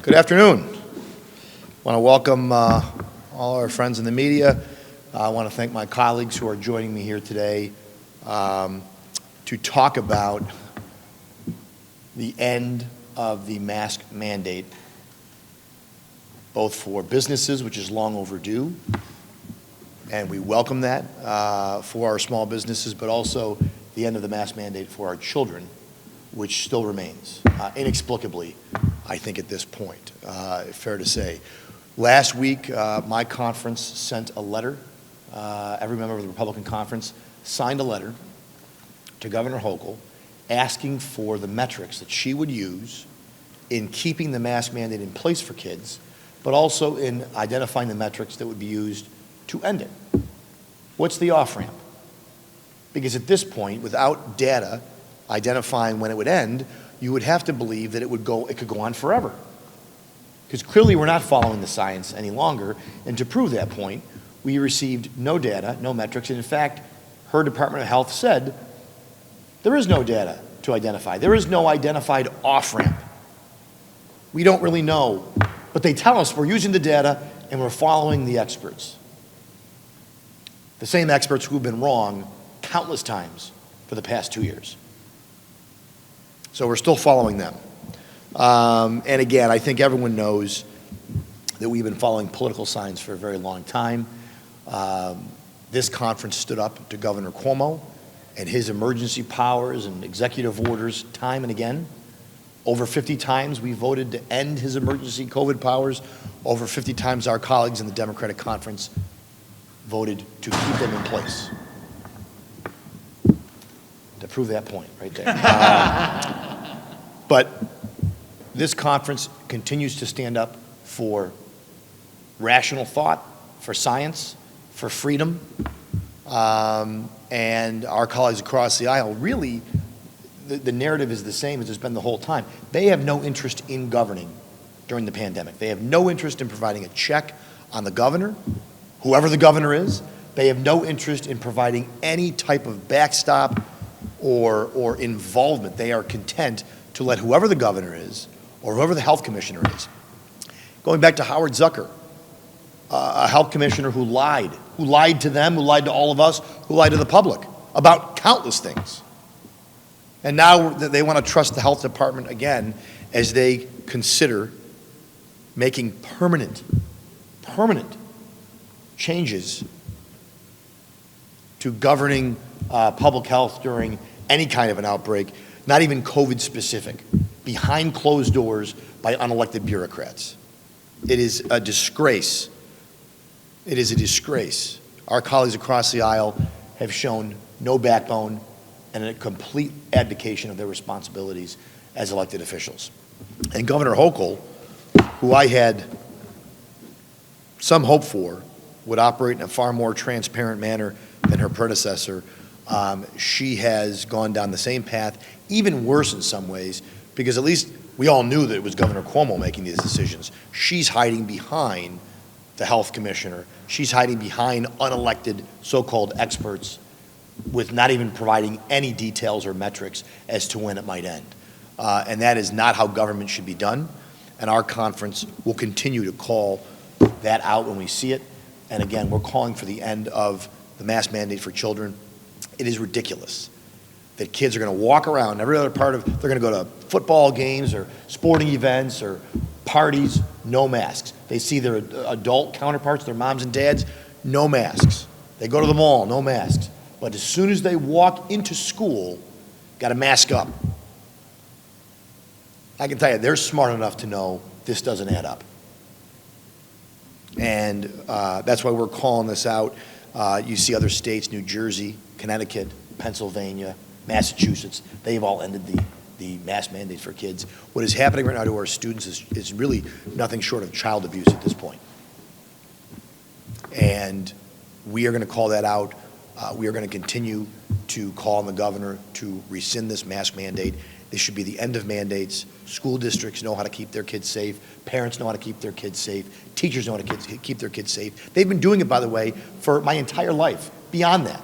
Good afternoon. I want to welcome all our friends in the media. I want to thank my colleagues who are joining me here today to talk about the end of the mask mandate, both for businesses, which is long overdue, and we welcome that for our small businesses, but also the end of the mask mandate for our children, which still remains, inexplicably, I think at this point, fair to say. Last week, my conference sent a letter, every member of the Republican conference signed a letter to Governor Hochul asking for the metrics that she would use in keeping the mask mandate in place for kids, but also in identifying the metrics that would be used to end it. What's the off-ramp? Because at this point, without data identifying when it would end, you would have to believe that it could go on forever. Because clearly we're not following the science any longer, and to prove that point, we received no data, no metrics, and in fact, her Department of Health said there is no data to identify. There is no identified off-ramp. We don't really know, but they tell us we're using the data and we're following the experts. The same experts who've been wrong countless times for the past 2 years. So we're still following them. And again, I think everyone knows that we've been following political science for a very long time. This conference stood up to Governor Cuomo and his emergency powers and executive orders time and again. Over 50 times we voted to end his emergency COVID powers. Over 50 times our colleagues in the Democratic conference voted to keep them in place. To prove that point right there. But this conference continues to stand up for rational thought, for science, for freedom, and our colleagues across the aisle, really, the narrative is the same as it's been the whole time. They have no interest in governing during the pandemic. They have no interest in providing a check on the governor, whoever the governor is. They have no interest in providing any type of backstop or involvement. They are content to let whoever the governor is or whoever the health commissioner is. Going back to Howard Zucker, a health commissioner who lied to them, who lied to all of us, who lied to the public about countless things. And now they want to trust the health department again as they consider making permanent changes to governing public health during any kind of an outbreak, not even COVID specific, behind closed doors by unelected bureaucrats. It is a disgrace. It is a disgrace. Our colleagues across the aisle have shown no backbone and a complete abdication of their responsibilities as elected officials. And Governor Hochul, who I had some hope for, would operate in a far more transparent manner than her predecessor. She has gone down the same path, even worse in some ways, because at least we all knew that it was Governor Cuomo making these decisions. She's hiding behind the health commissioner. She's hiding behind unelected so-called experts with not even providing any details or metrics as to when it might end. And that is not how government should be done. And our conference will continue to call that out when we see it. And again, we're calling for the end of the mask mandate for children. It is ridiculous that kids are going to walk around every other they're going to go to football games or sporting events or parties, no masks. They see their adult counterparts, their moms and dads, no masks. They go to the mall, no masks. But as soon as they walk into school, got to mask up. I can tell you, they're smart enough to know this doesn't add up. And that's why we're calling this out. You see other states, New Jersey, Connecticut, Pennsylvania, Massachusetts, they've all ended the mask mandate for kids. What is happening right now to our students is really nothing short of child abuse at this point. And we are going to call that out. We are going to continue to call on the governor to rescind this mask mandate. This should be the end of mandates. School districts know how to keep their kids safe. Parents know how to keep their kids safe. Teachers know how to keep their kids safe. They've been doing it, by the way, for my entire life. Beyond that,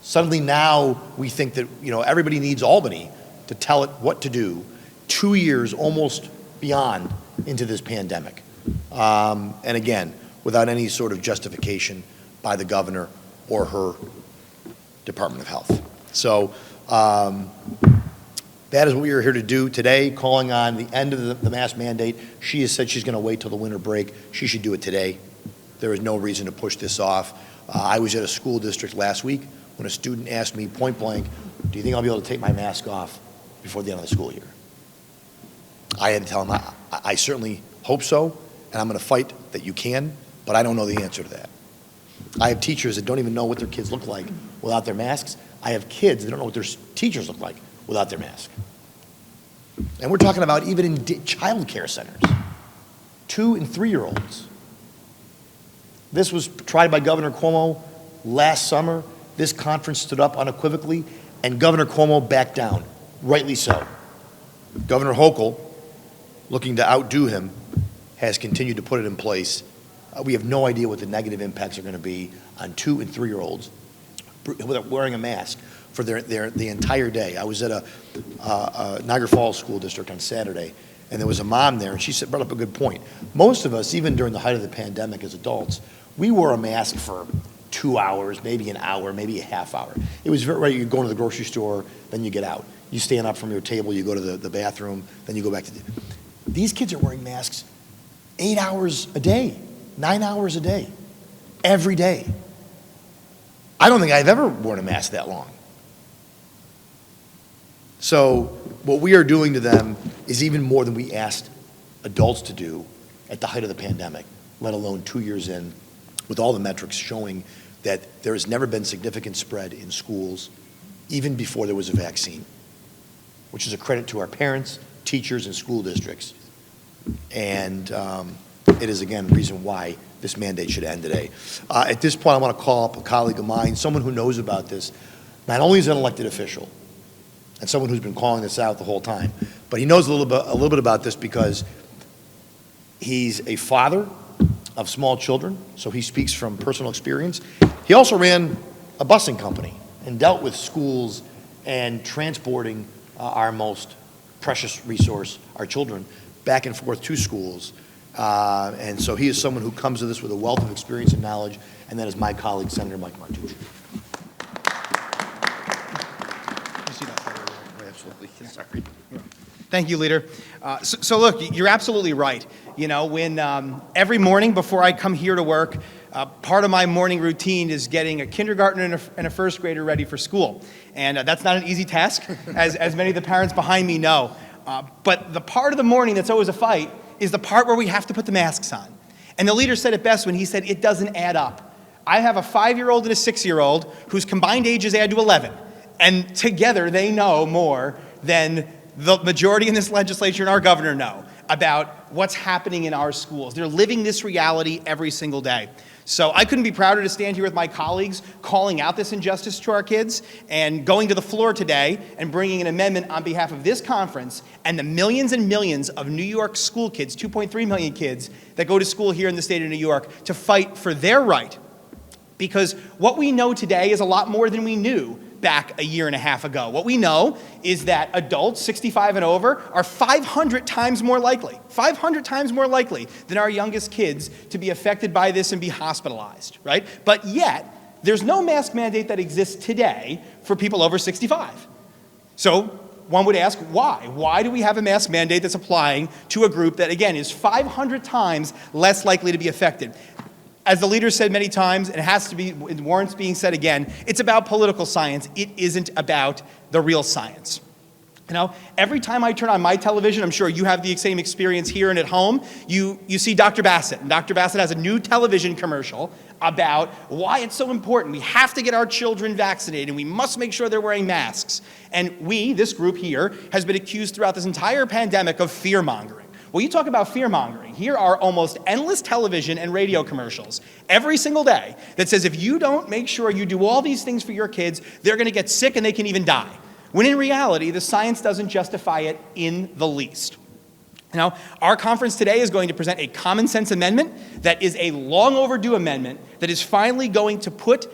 suddenly now we think that everybody needs Albany to tell it what to do. 2 years almost beyond into this pandemic. And again, without any sort of justification by the governor or her Department of Health. So that is what we are here to do today, calling on the end of the mask mandate. She has said she's going to wait till the winter break. She should do it today. There is no reason to push this off. I was at a school district last week when a student asked me point blank, do you think I'll be able to take my mask off before the end of the school year? I had to tell him, I certainly hope so, and I'm going to fight that you can, but I don't know the answer to that. I have teachers that don't even know what their kids look like without their masks. I have kids that don't know what their teachers look like without their mask. And we're talking about even in child care centers, 2- and 3-year-olds. This was tried by Governor Cuomo last summer. This conference stood up unequivocally, and Governor Cuomo backed down, rightly so. Governor Hochul, looking to outdo him, has continued to put it in place. We have no idea what the negative impacts are going to be on 2- and 3-year-olds wearing a mask for the entire day. I was at a Niagara Falls school district on Saturday, and there was a mom there, and she brought up a good point. Most of us, even during the height of the pandemic as adults, we wore a mask for 2 hours, maybe an hour, maybe a half hour. It was very, you go to the grocery store, then you get out. You stand up from your table, you go to the bathroom, then you go back to These kids are wearing masks 8 hours a day, 9 hours a day, every day. I don't think I've ever worn a mask that long. So what we are doing to them is even more than we asked adults to do at the height of the pandemic, let alone 2 years in, with all the metrics showing that there has never been significant spread in schools, even before there was a vaccine, which is a credit to our parents, teachers, and school districts. And it is, again, the reason why this mandate should end today. At this point, I want to call up a colleague of mine, someone who knows about this, not only as an elected official, and someone who's been calling this out the whole time, but he knows a little bit about this because he's a father of small children, so he speaks from personal experience. He also ran a busing company and dealt with schools and transporting our most precious resource, our children, back and forth to schools. And so he is someone who comes to this with a wealth of experience and knowledge, and that is my colleague, Senator Mike Martucci. Absolutely. Sorry. Thank you, Leader. So look, you're absolutely right. You know, when every morning before I come here to work, part of my morning routine is getting a kindergartner and a first grader ready for school. And that's not an easy task, as many of the parents behind me know. But the part of the morning that's always a fight is the part where we have to put the masks on. And the leader said it best when he said it doesn't add up. I have a 5-year-old and a 6-year-old whose combined ages add to 11. And together they know more than the majority in this legislature and our governor know about what's happening in our schools. They're living this reality every single day. So I couldn't be prouder to stand here with my colleagues calling out this injustice to our kids and going to the floor today and bringing an amendment on behalf of this conference and the millions and millions of New York school kids, 2.3 million kids that go to school here in the state of New York, to fight for their right. Because what we know today is a lot more than we knew back a year and a half ago. What we know is that adults 65 and over are 500 times more likely than our youngest kids to be affected by this and be hospitalized, right? But yet, there's no mask mandate that exists today for people over 65. So one would ask, why? Why do we have a mask mandate that's applying to a group that, again, is 500 times less likely to be affected? As the leader said many times, and it has to be, it warrants being said again, it's about political science. It isn't about the real science. You know, every time I turn on my television, I'm sure you have the same experience here and at home, you see Dr. Bassett. And Dr. Bassett has a new television commercial about why it's so important. We have to get our children vaccinated, and we must make sure they're wearing masks. And we, this group here, has been accused throughout this entire pandemic of fear-mongering. Well, you talk about fear-mongering. Here are almost endless television and radio commercials every single day that says if you don't make sure you do all these things for your kids, they're going to get sick and they can even die. When in reality, the science doesn't justify it in the least. Now, our conference today is going to present a common sense amendment that is a long overdue amendment that is finally going to put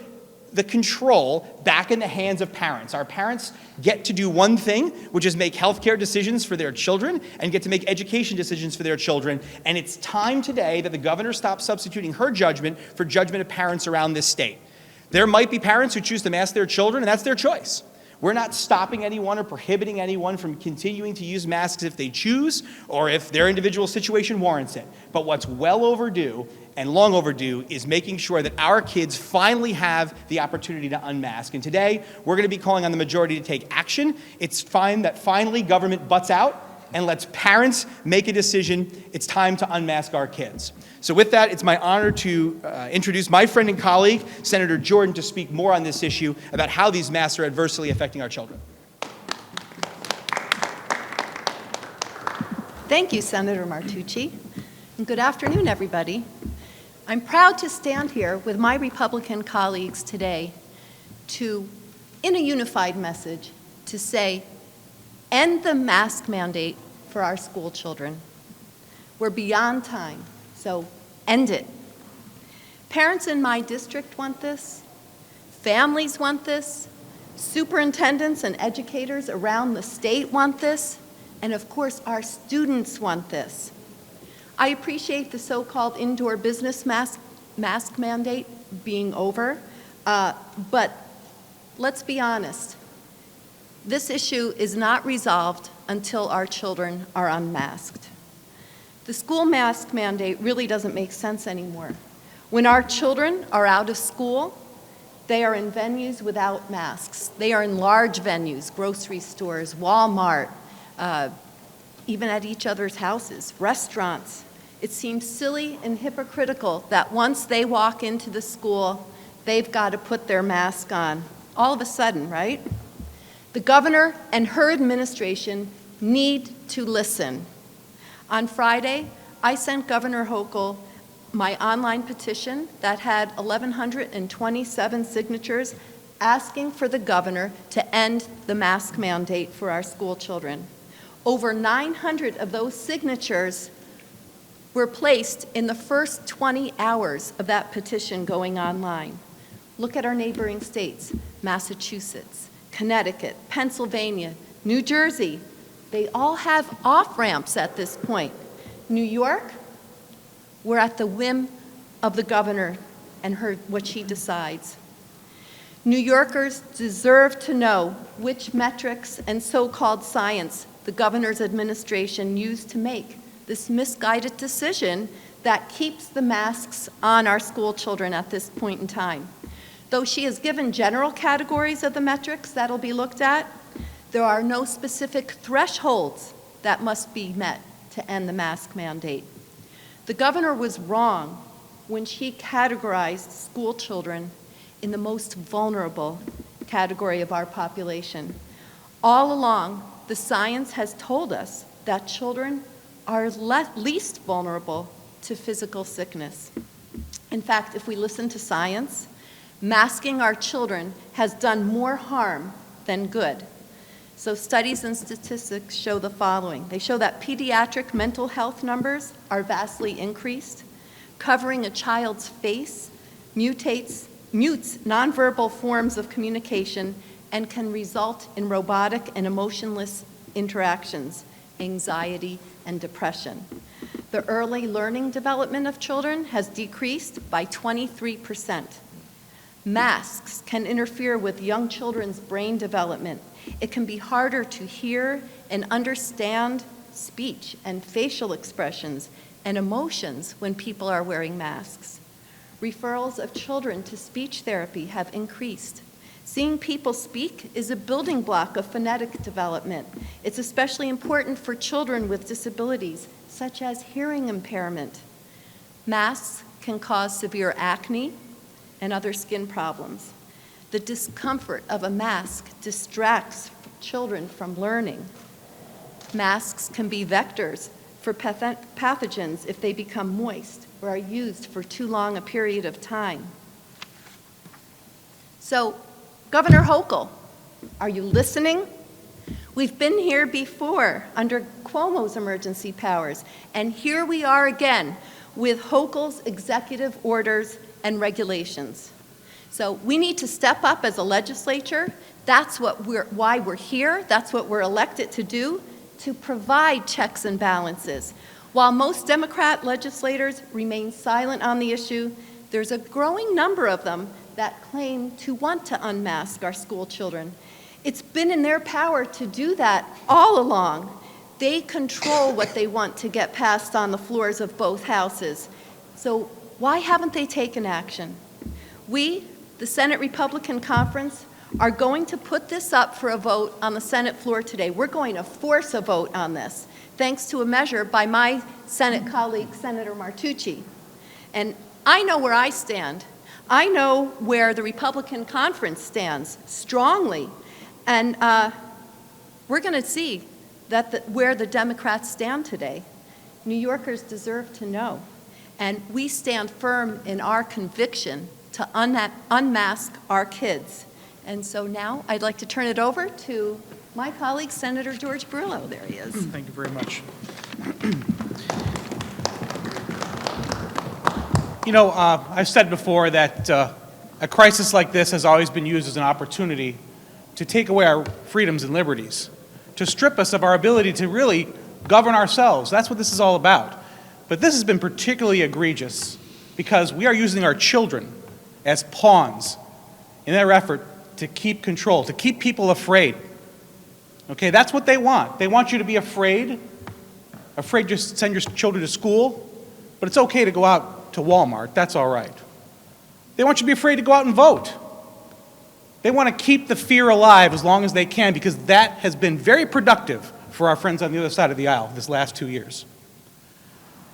the control back in the hands of parents. Our parents get to do one thing, which is make healthcare decisions for their children and get to make education decisions for their children. And it's time today that the governor stops substituting her judgment for judgment of parents around this state. There might be parents who choose to mask their children, and that's their choice. We're not stopping anyone or prohibiting anyone from continuing to use masks if they choose or if their individual situation warrants it. But what's well overdue and long overdue is making sure that our kids finally have the opportunity to unmask. And today, we're going to be calling on the majority to take action. It's time that finally government butts out and lets parents make a decision. It's time to unmask our kids. So with that, it's my honor to introduce my friend and colleague, Senator Jordan, to speak more on this issue about how these masks are adversely affecting our children. Thank you, Senator Martucci. And good afternoon, everybody. I'm proud to stand here with my Republican colleagues today in a unified message, to say, end the mask mandate for our school children. We're beyond time, so end it. Parents in my district want this. Families want this. Superintendents and educators around the state want this. And of course, our students want this. I appreciate the so-called indoor business mask mandate being over, but let's be honest. This issue is not resolved until our children are unmasked. The school mask mandate really doesn't make sense anymore. When our children are out of school, they are in venues without masks. They are in large venues, grocery stores, Walmart, even at each other's houses, restaurants. It seems silly and hypocritical that once they walk into the school, they've got to put their mask on. All of a sudden, right? The governor and her administration need to listen. On Friday, I sent Governor Hochul my online petition that had 1,127 signatures asking for the governor to end the mask mandate for our school children. Over 900 of those signatures were placed in the first 20 hours of that petition going online. Look at our neighboring states, Massachusetts, Connecticut, Pennsylvania, New Jersey. They all have off-ramps at this point. New York, we're at the whim of the governor and what she decides. New Yorkers deserve to know which metrics and so-called science the governor's administration used to make this misguided decision that keeps the masks on our school children at this point in time. Though she has given general categories of the metrics that'll be looked at, there are no specific thresholds that must be met to end the mask mandate. The governor was wrong when she categorized school children in the most vulnerable category of our population. All along, the science has told us that children are least vulnerable to physical sickness. In fact, if we listen to science, masking our children has done more harm than good. So studies and statistics show the following. They show that pediatric mental health numbers are vastly increased. Covering a child's face mutes nonverbal forms of communication and can result in robotic and emotionless interactions, anxiety, and depression. The early learning development of children has decreased by 23%. Masks can interfere with young children's brain development. It can be harder to hear and understand speech and facial expressions and emotions when people are wearing masks. Referrals of children to speech therapy have increased. Seeing people speak is a building block of phonetic development. It's especially important for children with disabilities, such as hearing impairment. Masks can cause severe acne and other skin problems. The discomfort of a mask distracts children from learning. Masks can be vectors for pathogens if they become moist or are used for too long a period of time. So, Governor Hochul, are you listening? We've been here before under Cuomo's emergency powers, and here we are again with Hochul's executive orders and regulations. So we need to step up as a legislature. That's why we're here. That's what we're elected to do, to provide checks and balances. While most Democrat legislators remain silent on the issue, there's a growing number of them that claim to want to unmask our school children. It's been in their power to do that all along. They control what they want to get passed on the floors of both houses. So why haven't they taken action? We, the Senate Republican Conference, are going to put this up for a vote on the Senate floor today. We're going to force a vote on this, thanks to a measure by my Senate colleague, Senator Martucci. And I know where I stand. I know where the Republican Conference stands strongly. And we're going to see that where the Democrats stand today. New Yorkers deserve to know. And we stand firm in our conviction to unmask our kids. And so now I'd like to turn it over to my colleague, Senator George Burillo. There he is. Thank you very much. You know, I've said before that a crisis like this has always been used as an opportunity to take away our freedoms and liberties, to strip us of our ability to really govern ourselves. That's what this is all about. But this has been particularly egregious because we are using our children as pawns in their effort to keep control, to keep people afraid. Okay, that's what they want. They want you to be afraid to send your children to school, but it's okay to go out to Walmart, that's all right. They want you to be afraid to go out and vote. They want to keep the fear alive as long as they can because that has been very productive for our friends on the other side of the aisle this last 2 years.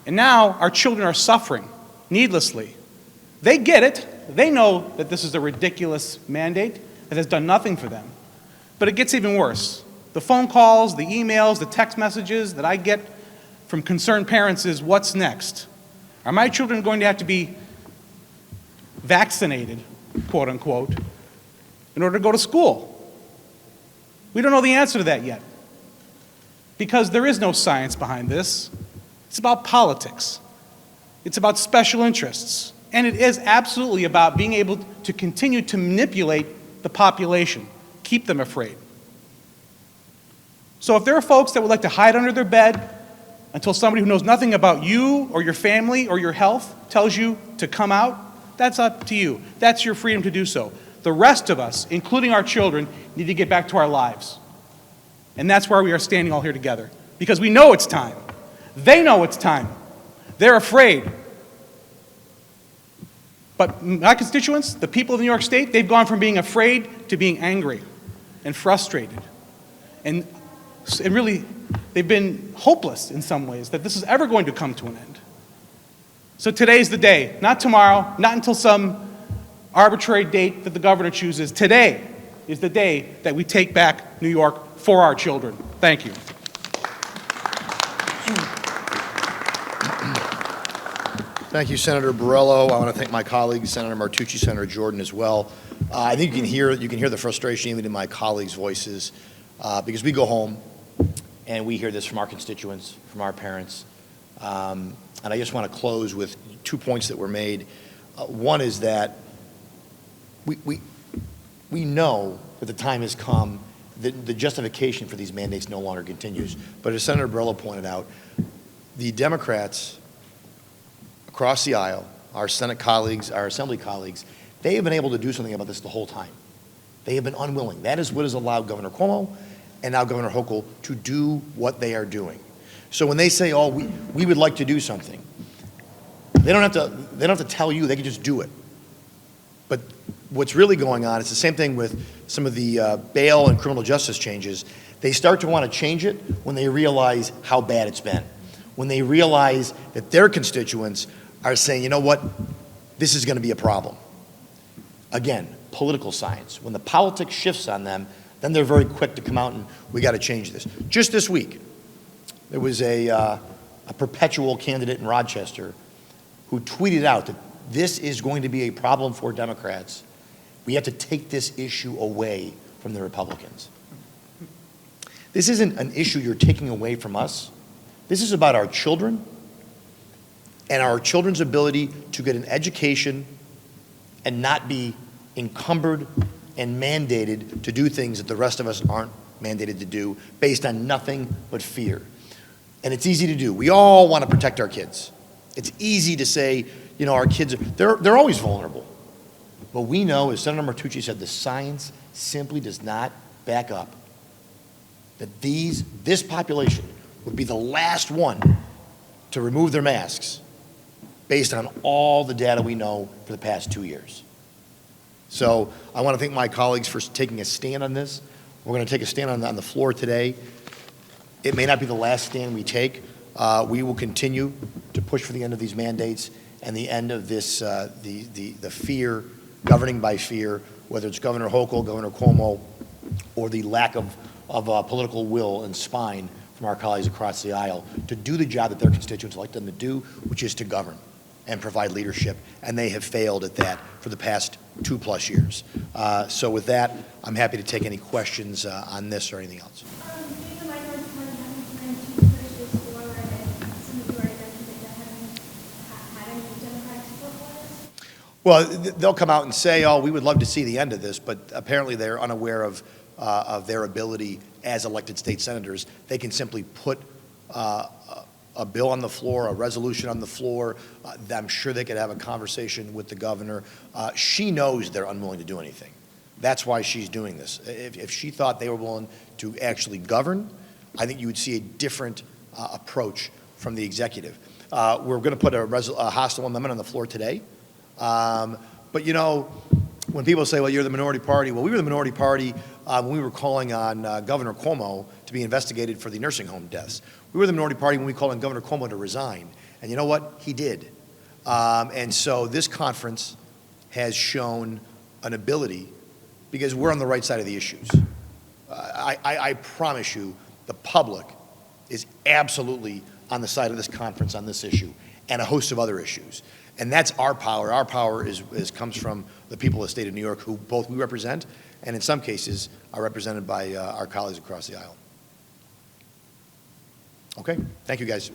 And now our children are suffering needlessly. They get it. They know that this is a ridiculous mandate that has done nothing for them. But it gets even worse. The phone calls, the emails, the text messages that I get from concerned parents is, what's next? Are my children going to have to be vaccinated, quote unquote, in order to go to school? We don't know the answer to that yet because there is no science behind this. It's about politics. It's about special interests. And it is absolutely about being able to continue to manipulate the population, keep them afraid. So if there are folks that would like to hide under their bed until somebody who knows nothing about you or your family or your health tells you to come out, that's up to you. That's your freedom to do so. The rest of us, including our children, need to get back to our lives. And that's why we are standing all here together, because we know it's time. They know it's time. They're afraid. But my constituents, the people of New York State, they've gone from being afraid to being angry and frustrated. And really, they've been hopeless in some ways that this is ever going to come to an end. So today's the day, not tomorrow, not until some arbitrary date that the governor chooses. Today is the day that we take back New York for our children. Thank you. Thank you, Senator Burillo. I want to thank my colleagues, Senator Martucci, Senator Jordan as well. I think you can hear the frustration even in my colleagues' voices because we go home and we hear this from our constituents, from our parents. And I just want to close with 2 points that were made. One is that we know that the time has come, that the justification for these mandates no longer continues. But as Senator Burillo pointed out, the Democrats across the aisle, our Senate colleagues, our Assembly colleagues, they have been able to do something about this the whole time. They have been unwilling. That is what has allowed Governor Cuomo and now Governor Hochul to do what they are doing. So when they say, oh, we would like to do something, they don't have to tell you, they can just do it. But what's really going on, it's the same thing with some of the bail and criminal justice changes. They start to want to change it when they realize how bad it's been. When they realize that their constituents are saying, you know what, this is going to be a problem. Again, political science. When the politics shifts on them, then they're very quick to come out and we got to change this. Just this week, there was a perpetual candidate in Rochester who tweeted out that this is going to be a problem for Democrats. We have to take this issue away from the Republicans. This isn't an issue you're taking away from us. This is about our children and our children's ability to get an education and not be encumbered and mandated to do things that the rest of us aren't mandated to do based on nothing but fear. And it's easy to do. We all want to protect our kids. It's easy to say, you know, our kids, they're always vulnerable. But we know, as Senator Martucci said, the science simply does not back up that this population would be the last one to remove their masks based on all the data we know for the past 2 years. So I want to thank my colleagues for taking a stand on this. We're going to take a stand on the floor today. It may not be the last stand we take. We will continue to push for the end of these mandates and the end of this, the fear, governing by fear, whether it's Governor Hochul, Governor Cuomo, or the lack of political will and spine from our colleagues across the aisle to do the job that their constituents like them to do, which is to govern and provide leadership, and they have failed at that for the past 2+ years. So with that, I'm happy to take any questions on this or anything else. Well, they'll come out and say, oh, we would love to see the end of this, but apparently they're unaware of their ability as elected state senators. They can simply put a bill on the floor, a resolution on the floor. I'm sure they could have a conversation with the governor. She knows they're unwilling to do anything. That's why she's doing this. If she thought they were willing to actually govern, I think you would see a different approach from the executive. We're going to put a hostile amendment on the floor today. But you know, when people say, well, you're the minority party, well, we were the minority party when we were calling on Governor Cuomo to be investigated for the nursing home deaths. We were the minority party when we called on Governor Cuomo to resign. And you know what? He did. And so this conference has shown an ability, because we're on the right side of the issues. I promise you, the public is absolutely on the side of this conference on this issue and a host of other issues. And that's our power. Our power comes from the people of the state of New York, who both we represent and in some cases are represented by our colleagues across the aisle. Okay, thank you guys.